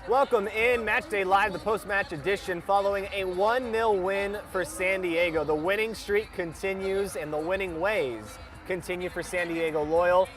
Welcome in Matchday Live, the post-match edition, following a 1-0 win for San Diego. The winning streak continues and the winning ways continue for San Diego Loyal.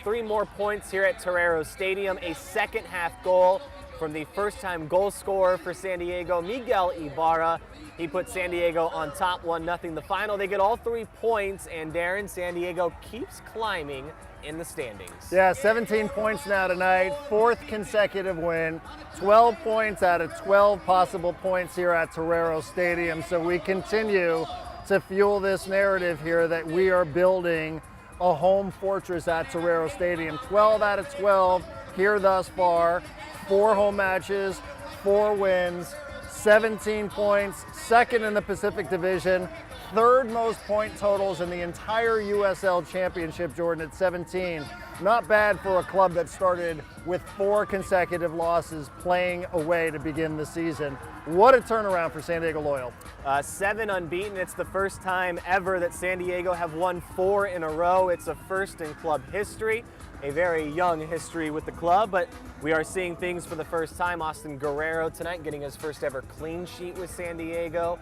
3 more points here at Torero Stadium, a second half goal from the first-time goal scorer for San Diego, Miguel Ibarra. He put San Diego on top 1-0. The final, they get all 3 points, and Darren, San Diego keeps climbing in the standings. Yeah, 17 points now tonight, 4th consecutive win, 12 points out of 12 possible points here at Torero Stadium. So we continue to fuel this narrative here that we are building a home fortress at Torero Stadium. 12 out of 12 here thus far, 4 home matches, 4 wins, 17 points, 2nd in the Pacific Division, 3rd most point totals in the entire USL Championship, Jordan, at 17. Not bad for a club that started with 4 consecutive losses playing away to begin the season. What a turnaround for San Diego Loyal. 7 unbeaten. It's the first time ever that San Diego have won 4 in a row. It's a first in club history, a very young history with the club, but we are seeing things for the first time. Austin Guerrero tonight getting his first ever clean sheet with San Diego.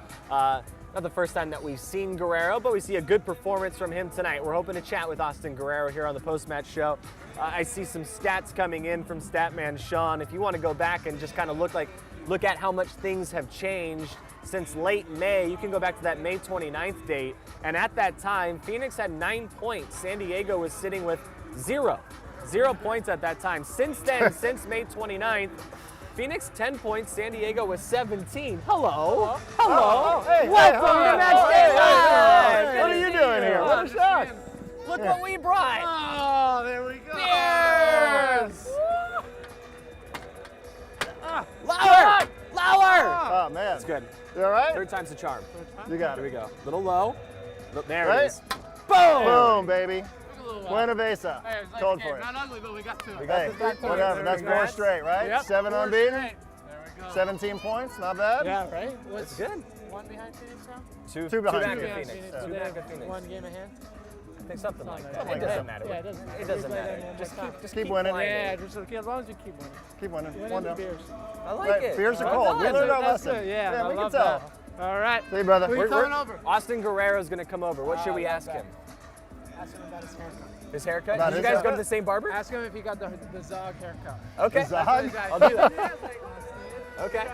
Not the first time that we've seen Guerrero, but we see a good performance from him tonight. We're hoping to chat with Austin Guerrero here on the post-match show. I see some stats coming in from Statman Sean. If you want to go back and just kind of look at how much things have changed since late May, you can go back to that May 29th date. And at that time, Phoenix had 9 points. San Diego was sitting with 0 points at that time. Since then, since May 29th, Phoenix 10 points, San Diego was 17. Hello. Hello. Hey, welcome to Matchday Live. What are you doing here? What a shock. Look what we brought. Oh, there we go. Beers. Louder. Louder. Oh, man. That's good. You all right? 3rd time's the charm. You got Here it. we go. Little low. Look, there Right? it is. Boom. Boom, baby. Buena Vesa. Hey, it's like, Cold okay, for you. not ugly, but we got 2. Hey, whatever. That's 4 Congrats. straight, right? Yep, 7 4 unbeaten, straight. There we go. 17 points. Not bad. Yeah, right? That's good. 1 behind Phoenix now? 2 behind back Phoenix. of Phoenix. Yeah. 2 back of Phoenix. 1 game ahead? I think something like that. Something It like doesn't that. matter. Yeah, it doesn't matter. It doesn't Keep playing matter. that Just one more keep Keep winning. playing. Yeah, just as long as you keep winning. Keep winning. Winning 1 the 0. beers. I like Right, it. beers are Well cold. We done. learned our That's lesson. good. Yeah, I we can love tell. that. All right. See, brother. Who you We're- coming over? Austin Guerrero's going to come over. What should we ask him? Ask him about his haircut. His haircut? About Did you his guys go to haircut? the same barber? Ask him if he got the Zog haircut. Okay. The Zog? I'll do that. Okay.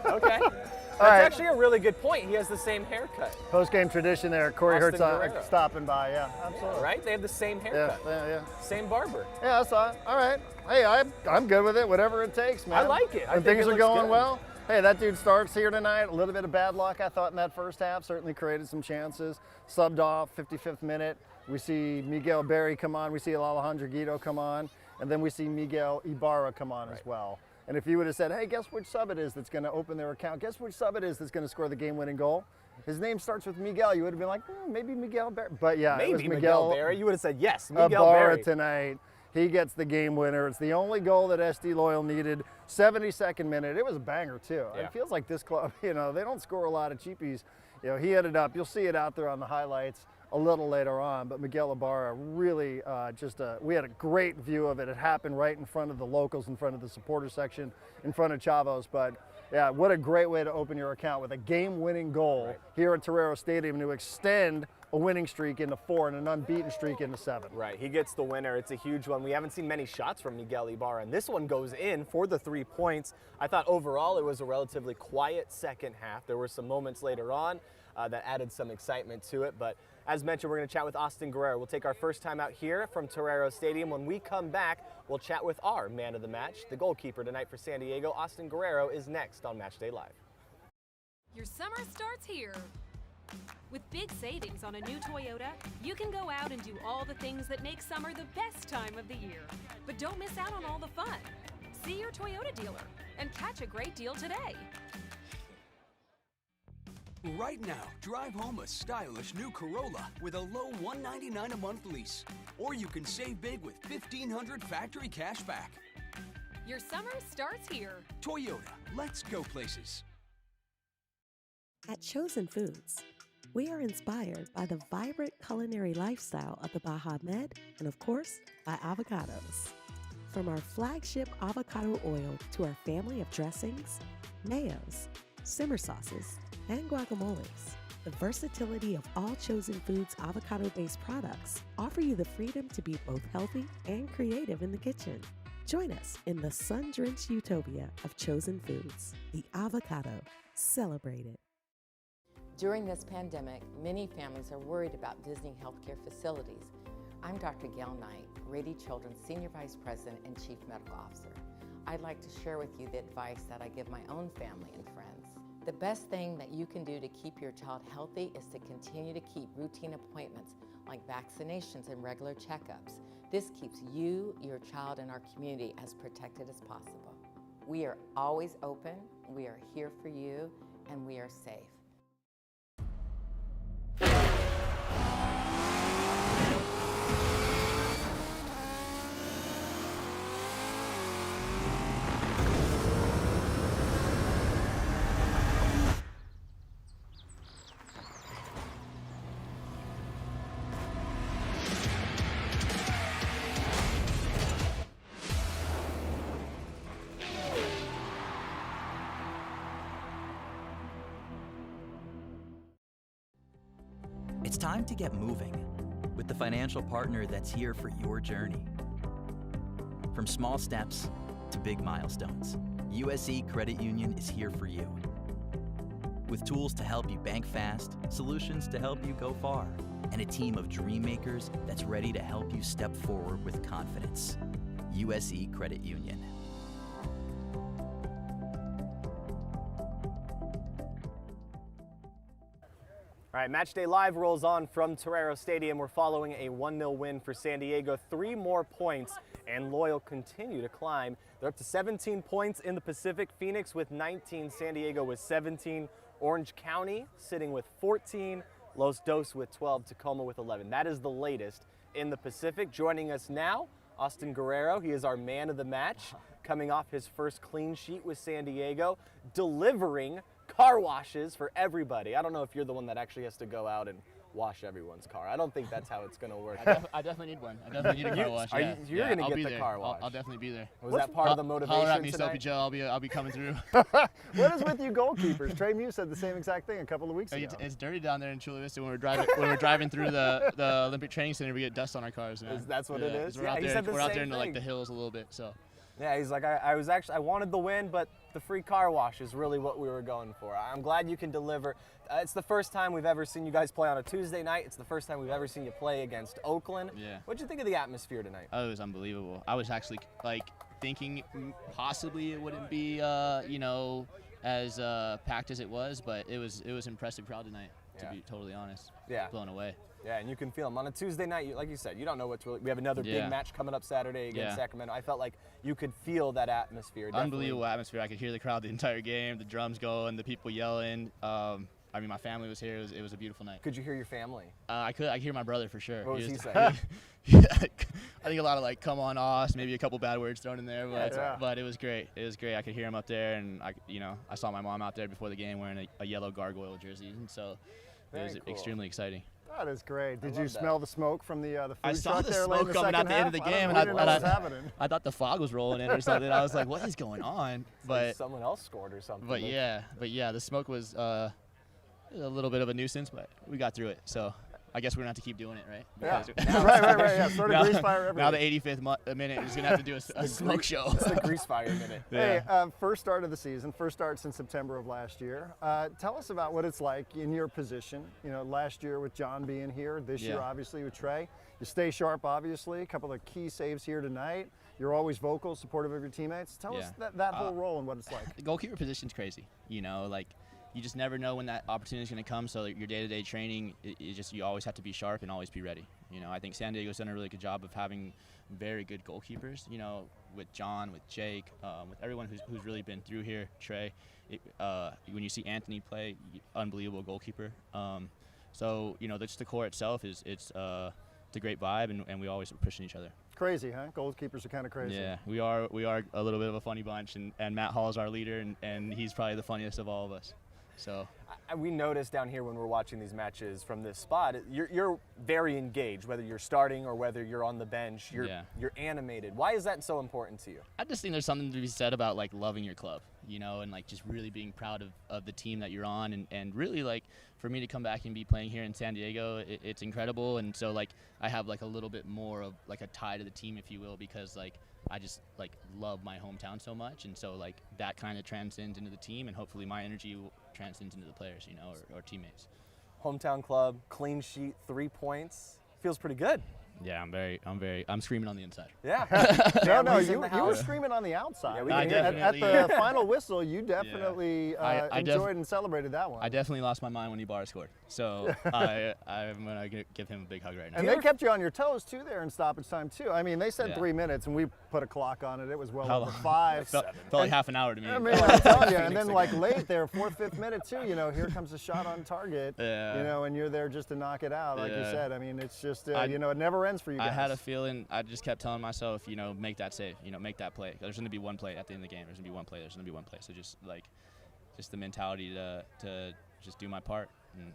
Okay. That's right. actually a really good point. He has the same haircut, Post-game tradition there. Corey Austin Herzog Guerrero. stopping by. Yeah, absolutely. right? They have the same Yeah, haircut. yeah. Same barber. Yeah, I saw it. All right. Hey, I'm good with it. Whatever it takes, man. I like it. I When think things it are looks going good. well. Hey, that dude starts here tonight. A little bit of bad luck, I thought, in that first half. Certainly created some chances. Subbed off, 55th minute. We see Miguel Berry come on. We see Alejandro Guido come on. And then we see Miguel Ibarra come on as well. And if you would have said, hey, guess which sub it is that's going to open their account? Guess which sub it is that's going to score the game-winning goal? His name starts with Miguel. You would have been like, maybe Miguel Berry. But yeah, it was Maybe Miguel Berry. You would have said yes, Miguel Ibarra Berry. tonight. He gets the game winner. It's the only goal that SD Loyal needed. 72nd minute. It was a banger too. Yeah. It feels like this club, they don't score a lot of cheapies. He ended up, you'll see it out there on the highlights a little later on, but Miguel Ibarra really we had a great view of it. It happened right in front of the locals, in front of the supporter section, in front of Chavos. But yeah, what a great way to open your account with a game-winning goal here at Torero Stadium to extend a winning streak into 4 and an unbeaten streak into 7. Right, he gets the winner. It's a huge one. We haven't seen many shots from Miguel Ibarra, and this one goes in for the 3 points. I thought overall it was a relatively quiet second half. There were some moments later on that added some excitement to it, but as mentioned, we're going to chat with Austin Guerrero. We'll take our first time out here from Torero Stadium. When we come back, we'll chat with our man of the match, the goalkeeper tonight for San Diego. Austin Guerrero is next on Matchday Live. Your summer starts here. With big savings on a new Toyota, you can go out and do all the things that make summer the best time of the year. But don't miss out on all the fun. See your Toyota dealer and catch a great deal today. Right now, drive home a stylish new Corolla with a low $199 a month lease. Or you can save big with $1,500 factory cash back. Your summer starts here. Toyota, let's go places. At Chosen Foods, we are inspired by the vibrant culinary lifestyle of the Baja Med and, of course, by avocados. From our flagship avocado oil to our family of dressings, mayos, simmer sauces, and guacamoles, the versatility of all Chosen Foods avocado-based products offer you the freedom to be both healthy and creative in the kitchen. Join us in the sun-drenched utopia of Chosen Foods, the avocado. Celebrate it. During this pandemic, many families are worried about visiting healthcare facilities. I'm Dr. Gail Knight, Rady Children's Senior Vice President and Chief Medical Officer. I'd like to share with you the advice that I give my own family and friends. The best thing that you can do to keep your child healthy is to continue to keep routine appointments like vaccinations and regular checkups. This keeps you, your child, and our community as protected as possible. We are always open, we are here for you, and we are safe. It's time to get moving with the financial partner that's here for your journey. From small steps to big milestones, USE Credit Union is here for you. With tools to help you bank fast, solutions to help you go far, and a team of dream makers that's ready to help you step forward with confidence. USE Credit Union. All right, Matchday Live rolls on from Torero Stadium. We're following a 1-0 win for San Diego. 3 more points, and Loyal continue to climb. They're up to 17 points in the Pacific. Phoenix with 19, San Diego with 17, Orange County sitting with 14, Los Dos with 12, Tacoma with 11. That is the latest in the Pacific. Joining us now, Austin Guerrero. He is our man of the match, coming off his first clean sheet with San Diego, delivering car washes for everybody. I don't know if you're the one that actually has to go out and wash everyone's car. I don't think that's how it's going to work. I definitely need one. I definitely need a car wash. You're going to get the car wash. I'll definitely be there. Was that part of the motivation Holler at me, tonight? Soapy Joe. I'll be coming through. What is with you goalkeepers? Trey Mew said the same exact thing a couple of weeks ago. It's dirty down there in Chula Vista when we're driving through the Olympic Training Center. We get dust on our cars, man. That's what it is? We're out there into like the hills a little bit, so. Yeah, he's like, I wanted the win, but the free car wash is really what we were going for. I'm glad you can deliver. It's the first time we've ever seen you guys play on a Tuesday night. It's the first time we've ever seen you play against Oakland. Yeah. What'd you think of the atmosphere tonight? Oh, it was unbelievable. I was actually thinking possibly it wouldn't be as packed as it was, but it was impressive crowd tonight. To be totally honest. Yeah. Blown away. Yeah, and you can feel them. On a Tuesday night, like you said, you don't know what's really. We have another big match coming up Saturday against Sacramento. I felt like you could feel that atmosphere. Definitely. Unbelievable atmosphere. I could hear the crowd the entire game, the drums going, the people yelling. I mean, my family was here. It was a beautiful night. Could you hear your family? I could hear my brother for sure. What was he saying? I think a lot of come on, Oz, maybe a couple bad words thrown in there, but it was great. It was great. I could hear him up there, and I saw my mom out there before the game wearing a yellow gargoyle jersey, and so it was extremely exciting. That is great. Did you smell the smoke from the food I saw truck the there smoke coming out the end of the game, and I thought the fog was rolling in or something. I was like, "What is going on?" But someone else scored or something. But yeah, the smoke was a little bit of a nuisance, but we got through it. So I guess we're gonna have to keep doing it, right? Yeah. Right. Yeah. Sort of grease fire everywhere. Now the 85th minute, we're just gonna have to do a smoke show. It's the grease fire minute. Hey, first start of the season, first start since September of last year. Tell us about what it's like in your position. Last year with John being here, this year obviously with Trey. You stay sharp, obviously. A couple of key saves here tonight. You're always vocal, supportive of your teammates. Tell us that whole role and what it's like. The goalkeeper position's crazy. You just never know when that opportunity is going to come. So your day-to-day training, you always have to be sharp and always be ready. I think San Diego's done a really good job of having very good goalkeepers. With John, with Jake, with everyone who's really been through here. Trey, when you see Anthony play, unbelievable goalkeeper. So just the core itself it's a great vibe, and we always are pushing each other. Crazy, huh? Goalkeepers are kind of crazy. Yeah, we are a little bit of a funny bunch, and Matt Hall is our leader, and he's probably the funniest of all of us. So We noticed down here when we're watching these matches from this spot, you're very engaged, whether you're starting or whether you're on the bench. You're animated. Why is that so important to you? I just think there's something to be said about like loving your club, you know, and like just really being proud of the team that you're on, and really like for me to come back and be playing here in San Diego, it's incredible. And so like I have like a little bit more of like a tie to the team, if you will, because like I just like love my hometown so much, and so like that kind of transcends into the team, and hopefully my energy will transcends into the players, you know, or teammates. Hometown club, clean sheet, 3 points. Feels pretty good. Yeah, I'm screaming on the inside. Yeah. No, you were screaming on the outside. Yeah, at the final whistle, you definitely enjoyed and celebrated that one. I definitely lost my mind when Ibarra scored. So I'm going to give him a big hug right now. And they kept you on your toes, too, there in stoppage time, too. I mean, they said 3 minutes, and we put a clock on it. It was well over 5. Felt like half an hour to me. I mean, I'm telling you. And then, like, late there, 4th, 5th minute, too, you know, here comes a shot on target, you know, and you're there just to knock it out, like you said. I mean, it's just, you know, it never ends for you guys. I had a feeling, I just kept telling myself, you know, make that save, you know, make that play. There's going to be one play at the end of the game. There's going to be one play. There's going to be one play. So just, like, just the mentality to just do my part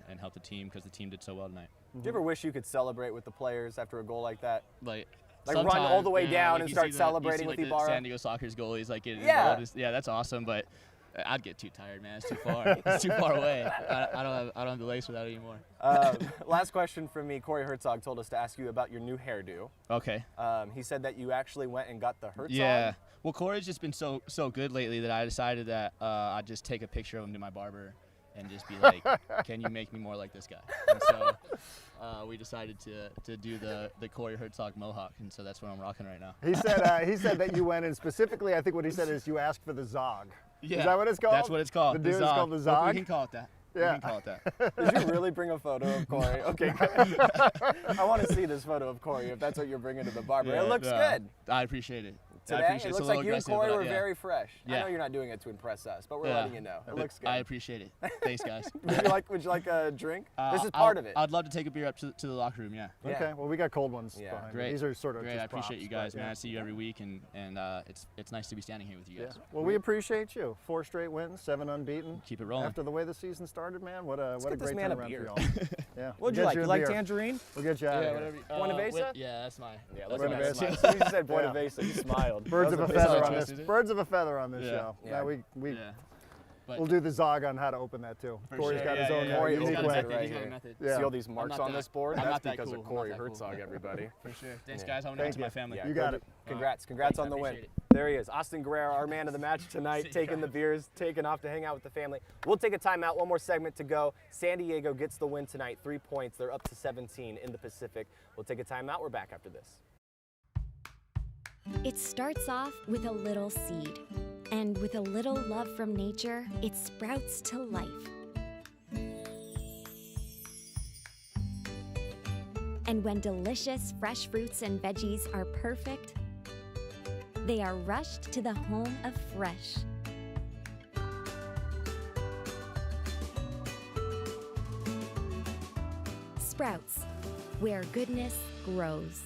and help the team, because the team did so well tonight. Do you ever wish you could celebrate with the players after a goal like that? Like run all the way down like and start celebrating with Ibarra? San Diego Soccer's goalies, like, yeah, that's awesome, but I'd get too tired, man. It's too far. It's too far away. I don't have the legs for that anymore. Last question from me. Corey Herzog told us to ask you about your new hairdo. Okay. He said that you actually went and got the Herzog. Yeah. Well, Corey's just been so good lately that I decided that I'd just take a picture of him to my barber and just be like, can you make me more like this guy? And so we decided to do the Corey Herzog mohawk, and so that's what I'm rocking right now. He said that you went, and specifically, I think what he said is you asked for the Zog. Yeah. Is that what it's called? That's what it's called. The dude is called the Zog? We can call it that. Yeah. We can call it that. Did you really bring a photo of Corey? Okay, good. I want to see this photo of Corey if that's what you're bringing to the barber. Yeah, it looks good. I appreciate it. Today, it looks like you and Corey were yeah. very fresh. Yeah. I know you're not doing it to impress us, but we're letting you know. It looks good. I appreciate it. Thanks, guys. Would you like a drink? This is part of it. I'd love to take a beer up to the locker room, yeah. Okay, well, we got cold ones behind. Great. These are sort of great. just I appreciate props, you guys, but, man. I see you every week, and it's nice to be standing here with you guys. Yeah. Well, we appreciate you. 4 straight wins, 7 unbeaten. Keep it rolling. After the way the season started, man, what a great man a turnaround for beer. y'all. Yeah. What'd you like? You like tangerine? We'll get you out of here. Buena Vesa? Yeah, that's mine. Yeah, let's go ahead. So you just said Buena Vesa. You smiled. Birds of a feather on this. Birds of a feather on this show. Yeah. We'll do the Zog on how to open that too. Corey's got his own unique way. Right here. Yeah. See all these marks on this board? That's because of Corey cool. Herzog, everybody. For sure. Thanks, guys. I'm going to my family. You got it. Congrats on the win. There he is, Austin Guerrero, our man of the match tonight, taking the beers, taking off to hang out with the family. We'll take a timeout, one more segment to go. San Diego gets the win tonight, 3 points. They're up to 17 in the Pacific. We'll take a timeout. We're back after this. It starts off with a little seed, and with a little love from nature, it sprouts to life. And when delicious fresh fruits and veggies are perfect, they are rushed to the home of fresh. Sprouts, where goodness grows.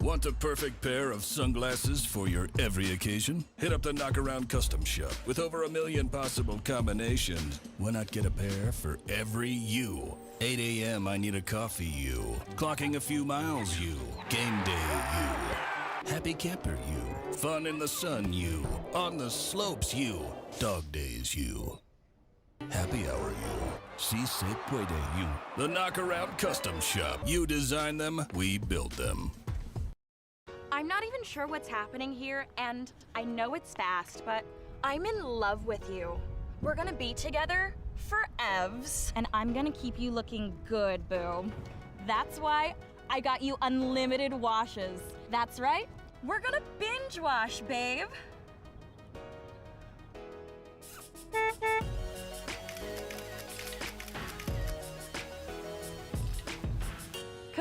Want a perfect pair of sunglasses for your every occasion? Hit up the Knockaround Custom Shop. With over 1 million possible combinations, why not get a pair for every you? 8 a.m. I need a coffee you. Clocking a few miles you. Game day you. Happy camper you. Fun in the sun you. On the slopes you. Dog days you. Happy hour you. Si se puede you. The Knockaround Custom Shop. You design them, we build them. I'm not even sure what's happening here, and I know it's fast, but I'm in love with you. We're gonna be together forevs, and I'm gonna keep you looking good, boo. That's why I got you unlimited washes. That's right, we're gonna binge wash, babe.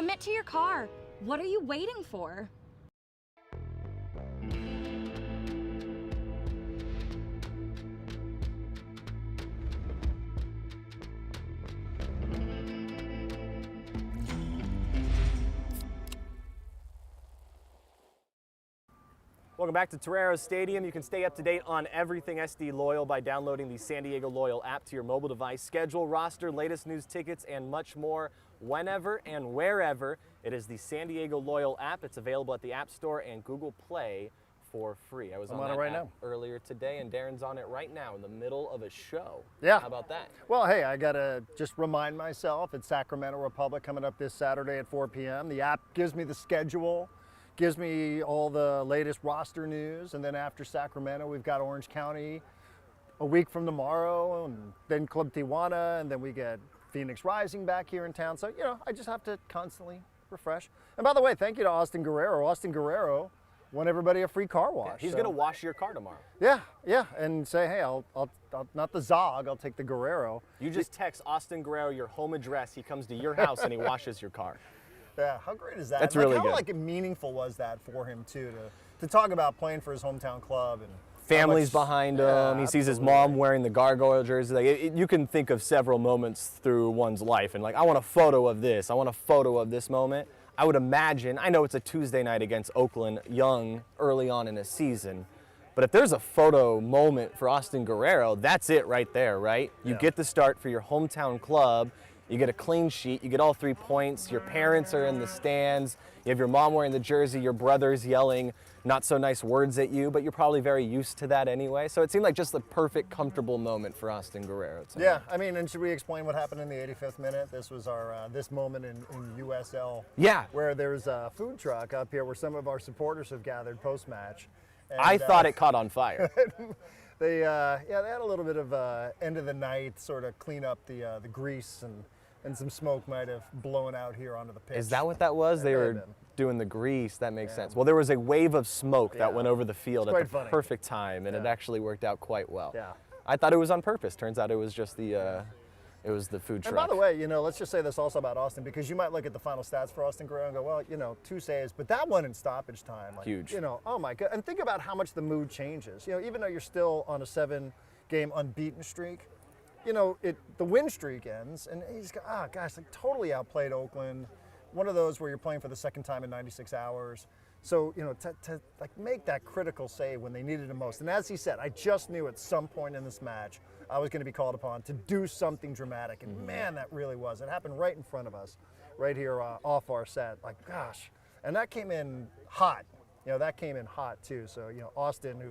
Commit to your car. What are you waiting for? Welcome back to Torero Stadium. You can stay up to date on everything SD Loyal by downloading the San Diego Loyal app to your mobile device. Schedule, roster, latest news, tickets, and much more whenever and wherever. It is the San Diego Loyal app. It's available at the App Store and Google Play for free. I was on it that right app now earlier today, and Darren's on it right now in the middle of a show. Yeah. How about that? Well, hey, I got to just remind myself, it's Sacramento Republic coming up this Saturday at 4 p.m. The app gives me the schedule, gives me all the latest roster news, and then after Sacramento, we've got Orange County a week from tomorrow, and then Club Tijuana, and then we get Phoenix Rising back here in town. So, you know, I just have to constantly refresh. And by the way, thank you to Austin Guerrero. Austin Guerrero won everybody a free car wash. Yeah, he's going to wash your car tomorrow. Yeah, and say, hey, I'll not the Zog, I'll take the Guerrero. You just text Austin Guerrero your home address. He comes to your house and he washes your car. Yeah, how great is that? That's really how, good. How meaningful was that for him too, to talk about playing for his hometown club and Family's behind him. He sees his mom wearing the Gargoyle jersey. Like you can think of several moments through one's life, and like, I want a photo of this. I want a photo of this moment. I would imagine. I know it's a Tuesday night against Oakland, young, early on in a season. But if there's a photo moment for Austin Guerrero, that's it right there, right? You get the start for your hometown club. You get a clean sheet, you get all 3 points, your parents are in the stands, you have your mom wearing the jersey, your brother's yelling not so nice words at you, but you're probably very used to that anyway. So it seemed like just the perfect, comfortable moment for Austin Guerrero tonight. Yeah, I mean, and should we explain what happened in the 85th minute? This was our, this moment in USL. Yeah. Where there's a food truck up here where some of our supporters have gathered post-match. I thought it caught on fire. They had a little bit of end of the night sort of clean up the grease and some smoke might have blown out here onto the pitch. Is that what that was? They were doing the grease. That makes sense. Well, there was a wave of smoke that went over the field at the perfect time, and it actually worked out quite well. Yeah. I thought it was on purpose. Turns out it was just the it was the food truck. And by the way, you know, let's just say this also about Austin, because you might look at the final stats for Austin Guerrero and go, well, you know, 2 saves, but that one in stoppage time, like, huge. You know, oh my God. And think about how much the mood changes. You know, even though you're still on a 7-game unbeaten streak, you know, the win streak ends, and he's got, oh gosh, like totally outplayed Oakland. One of those where you're playing for the second time in 96 hours. So, you know, to like make that critical save when they needed it most. And as he said, I just knew at some point in this match I was going to be called upon to do something dramatic. And man, that really was. It happened right in front of us, right here off our set. Like, gosh. And that came in hot. You know, that came in hot too. So, you know, Austin,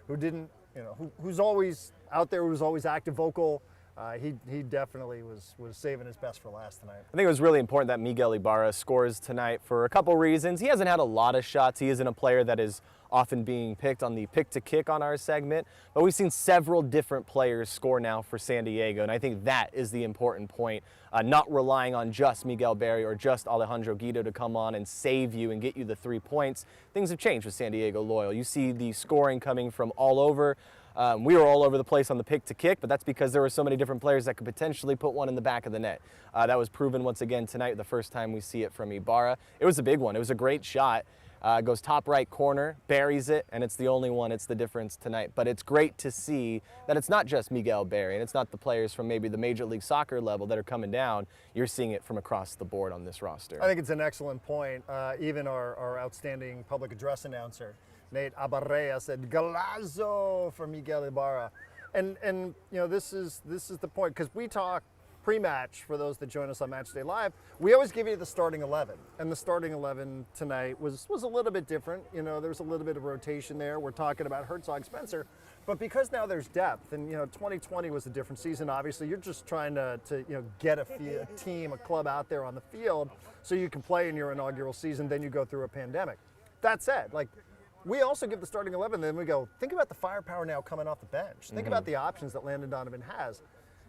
who didn't, you know, who's always out there, who's always active, vocal, he definitely was saving his best for last tonight. I think it was really important that Miguel Ibarra scores tonight for a couple reasons. He hasn't had a lot of shots. He isn't a player that is often being picked on the pick to kick on our segment, but we've seen several different players score now for San Diego, and I think that is the important point. Not relying on just Miguel Berry or just Alejandro Guido to come on and save you and get you the 3 points. Things have changed with San Diego Loyal. You see the scoring coming from all over. We were all over the place on the pick to kick, but that's because there were so many different players that could potentially put one in the back of the net. That was proven once again tonight, the first time we see it from Ibarra. It was a big one. It was a great shot. Goes top right corner, buries it, and it's the only one. It's the difference tonight. But it's great to see that it's not just Miguel Berry, and it's not the players from maybe the Major League Soccer level that are coming down. You're seeing it from across the board on this roster. I think it's an excellent point. Even our outstanding public address announcer, Nate Abarrea, said "Golazo" for Miguel Ibarra, and you know, this is the point, because we talk pre-match for those that join us on Matchday Live. We always give you the starting 11, and the starting 11 tonight was a little bit different. You know, there's a little bit of rotation there. We're talking about Herzog, Spencer, but because now there's depth, and you know, 2020 was a different season. Obviously, you're just trying to you know, get a team, a club out there on the field so you can play in your inaugural season. Then you go through a pandemic. That said, like, we also give the starting 11, then we go, think about the firepower now coming off the bench. Think about the options that Landon Donovan has.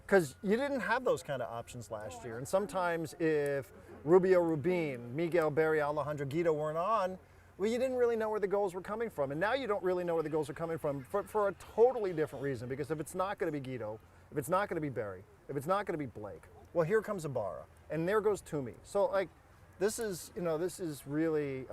Because you didn't have those kind of options last year. And sometimes if Rubio Rubin, Miguel Berry, Alejandro Guido weren't on, well, you didn't really know where the goals were coming from. And now you don't really know where the goals are coming from for a totally different reason. Because if it's not going to be Guido, if it's not going to be Berry, if it's not going to be Blake, well, here comes Ibarra. And there goes Toomey. So, like, this is really,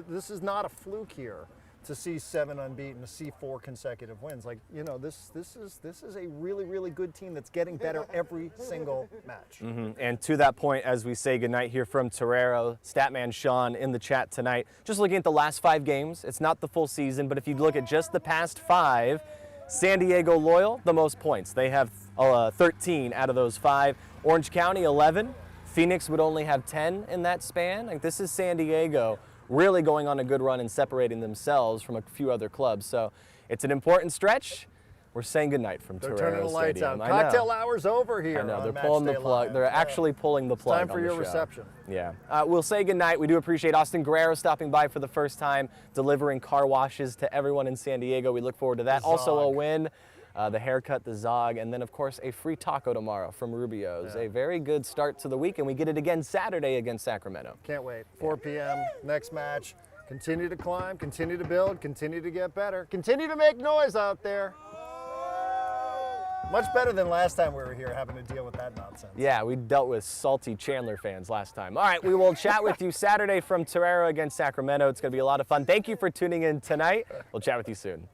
this is not a fluke here to see 7 unbeaten, to see 4 consecutive wins. Like, this is a really, really good team that's getting better every single match. And to that point, as we say goodnight here from Torero, Statman Sean in the chat tonight, just looking at the last 5 games, it's not the full season, but if you look at just the past 5, San Diego Loyal, the most points. They have 13 out of those 5. Orange County, 11. Phoenix would only have 10 in that span. Like, this is San Diego really going on a good run and separating themselves from a few other clubs. So it's an important stretch. We're saying goodnight from Torero They're turning the lights Stadium. out. Cocktail hour's over here. I know, they're on pulling the Matchday plug. Live. They're actually pulling the plug. Time for on the your show. reception. Yeah. We'll say goodnight. We do appreciate Austin Guerrero stopping by for the first time, delivering car washes to everyone in San Diego. We look forward to that. Also a win. The haircut, the Zog, and then, of course, a free taco tomorrow from Rubio's. A very good start to the week, and we get it again Saturday against Sacramento. Can't wait. 4 p.m., next match. Continue to climb, continue to build, continue to get better. Continue to make noise out there. Much better than last time we were here having to deal with that nonsense. Yeah, we dealt with salty Chandler fans last time. All right, we will chat with you Saturday from Torero against Sacramento. It's going to be a lot of fun. Thank you for tuning in tonight. We'll chat with you soon.